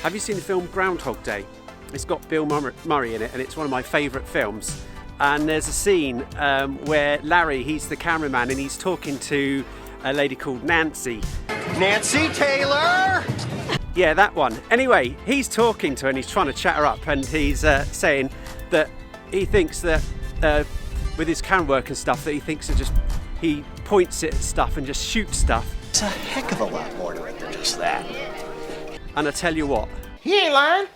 Have you seen the film Groundhog Day? It's got Bill Murray in it, and it's one of my favourite films. And there's a scene where Larry, he's the cameraman, and he's talking to a lady called Nancy. Nancy Taylor! Yeah, that one. Anyway, he's talking to her and he's trying to chat her up, and he's saying that he thinks that with his camera work and stuff, that he thinks that he points it at stuff and just shoots stuff. It's a heck of a lot more to it than just that. And I tell you what, He ain't lying.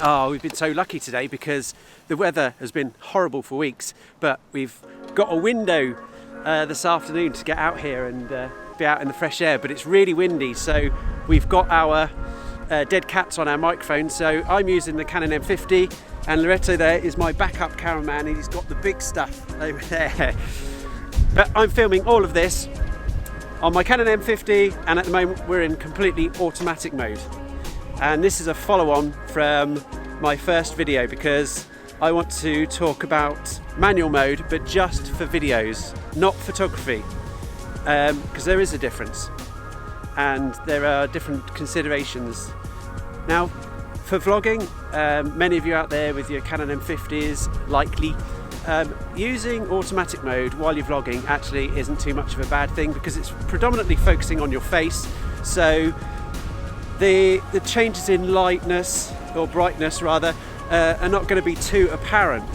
oh, we've been so lucky today because the weather has been horrible for weeks, but we've got a window this afternoon to get out here and be out in the fresh air, but it's really windy, so we've got our dead cats on our microphone. So I'm using the Canon M50, and Loretto there is my backup cameraman, and he's got the big stuff over there. But I'm filming all of this on my Canon M50, and at the moment we're in completely automatic mode. And this is a follow-on from my first video because I want to talk about manual mode, but just for videos, not photography, because there is a difference and there are different considerations. Now, for vlogging, many of you out there with your Canon M50s likely using automatic mode while you're vlogging actually isn't too much of a bad thing because it's predominantly focusing on your face, so the changes in lightness, or brightness rather, are not going to be too apparent.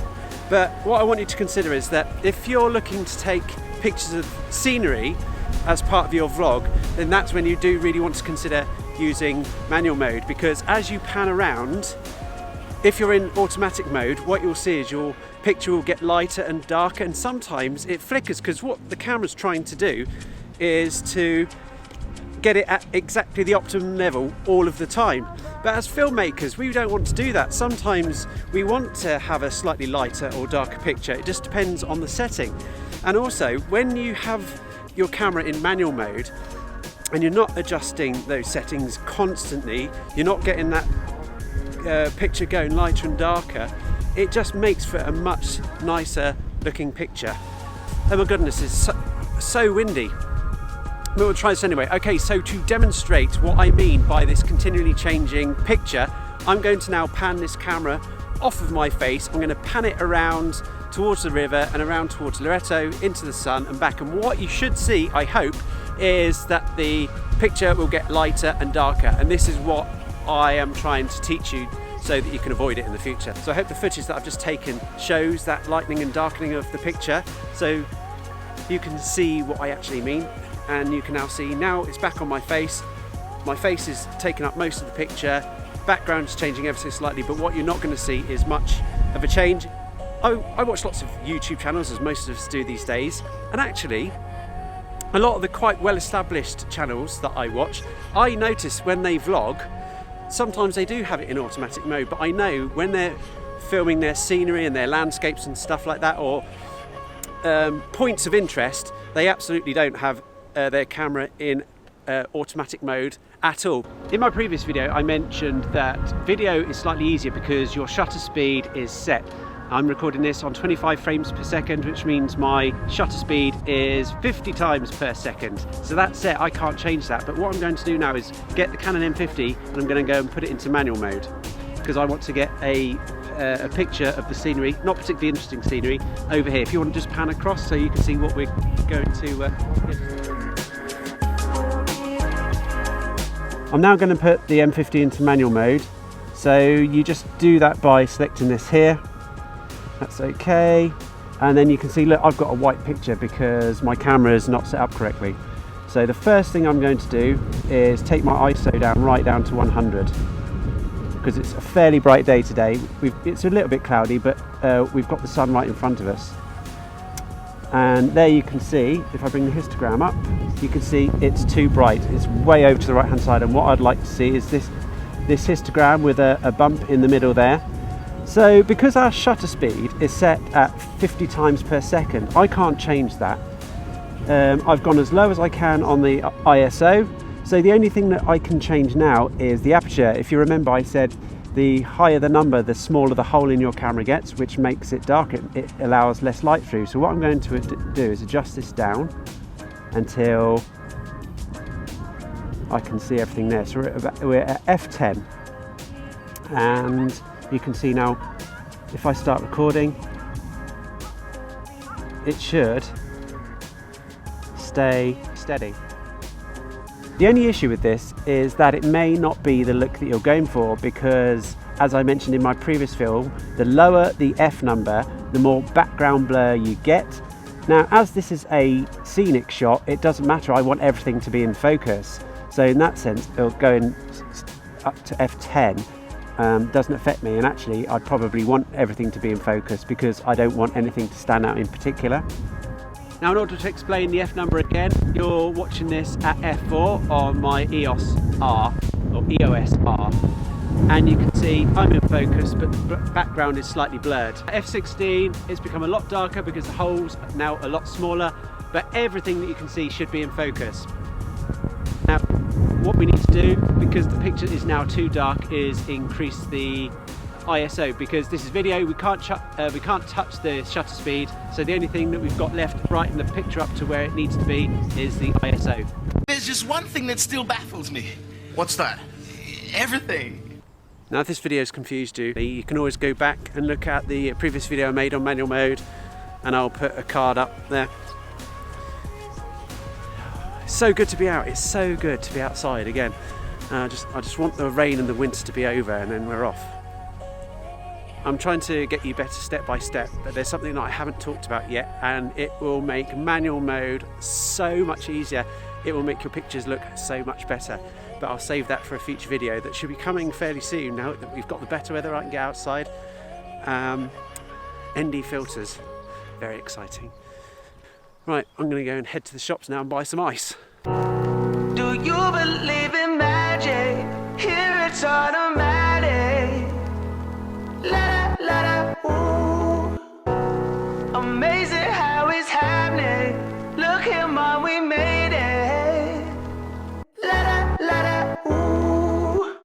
But what I want you to consider is that if you're looking to take pictures of scenery as part of your vlog, then that's when you do really want to consider using manual mode, because as you pan around, if you're in automatic mode, what you'll see is your picture will get lighter and darker, and sometimes it flickers, because what the camera's trying to do is to get it at exactly the optimum level all of the time. But as filmmakers, we don't want to do that. Sometimes we want to have a slightly lighter or darker picture. It just depends on the setting. And also, when you have your camera in manual mode and you're not adjusting those settings constantly, you're not getting that picture going lighter and darker, it just makes for a much nicer looking picture. Oh my goodness, it's so windy. We'll try this anyway. Okay, so to demonstrate what I mean by this continually changing picture, I'm going to now pan this camera off of my face. I'm going to pan it around towards the river and around towards Loretto, into the sun and back. And what you should see, I hope, is that the picture will get lighter and darker. And this is what I am trying to teach you so that you can avoid it in the future. So I hope the footage that I've just taken shows that lightening and darkening of the picture, so you can see what I actually mean. And you can now see, now it's back on my face is taking up most of the picture, background is changing ever so slightly, but what you're not going to see is much of a change. I watch lots of YouTube channels, as most of us do these days, and actually a lot of the quite well established channels that I watch, I notice when they vlog, sometimes they do have it in automatic mode, but I know when they're filming their scenery and their landscapes and stuff like that, or points of interest, they absolutely don't have their camera in automatic mode at all. In my previous video I mentioned that video is slightly easier because your shutter speed is set. I'm recording this on 25 frames per second, which means my shutter speed is 50 times per second. So that's set, I can't change that. But what I'm going to do now is get the Canon M50 and I'm going to go and put it into manual mode, because I want to get a picture of the scenery, not particularly interesting scenery, over here. If you want to just pan across so you can see what we're going to I'm now going to put the M50 into manual mode. So you just do that by selecting this here. That's okay. And then you can see, look, I've got a white picture because my camera is not set up correctly. So the first thing I'm going to do is take my ISO down right down to 100, because it's a fairly bright day today. It's a little bit cloudy, but we've got the sun right in front of us. And there you can see, if I bring the histogram up, you can see it's too bright. It's way over to the right hand side, and what I'd like to see is this histogram with a bump in the middle there. So because our shutter speed is set at 50 times per second, I can't change that. I've gone as low as I can on the ISO, so the only thing that I can change now is the aperture. If you remember, I said the higher the number, the smaller the hole in your camera gets, which makes it darker. It allows less light through. So what I'm going to do is adjust this down until I can see everything there. So we're at f10, and you can see now if I start recording, it should stay steady. The only issue with this is that it may not be the look that you're going for, because as I mentioned in my previous film, the lower the F number, the more background blur you get. Now, as this is a scenic shot, it doesn't matter, I want everything to be in focus. So in that sense, going up to f10 doesn't affect me, and actually I'd probably want everything to be in focus because I don't want anything to stand out in particular. Now, in order to explain the F number again, you're watching this at f4 on my EOS R, or EOS R, and you can see I'm in focus, but the background is slightly blurred. At f16, it's become a lot darker because the holes are now a lot smaller, but everything that you can see should be in focus. Now, what we need to do, because the picture is now too dark, is increase the ISO, because this is video, we can't touch the shutter speed, so the only thing that we've got left to brighten the picture up to where it needs to be is the ISO. There's just one thing that still baffles me. What's that? Everything. Now, if this video has confused you, you can always go back and look at the previous video I made on manual mode, and I'll put a card up there. It's so good to be out, it's so good to be outside again. I just want the rain and the winter to be over, and then we're off. I'm trying to get you better step by step, but there's something that I haven't talked about yet, and it will make manual mode so much easier. It will make your pictures look so much better, but I'll save that for a future video that should be coming fairly soon now that we've got the better weather. I can get outside. ND filters, very exciting. Right, I'm going to go and head to the shops now and buy some ice.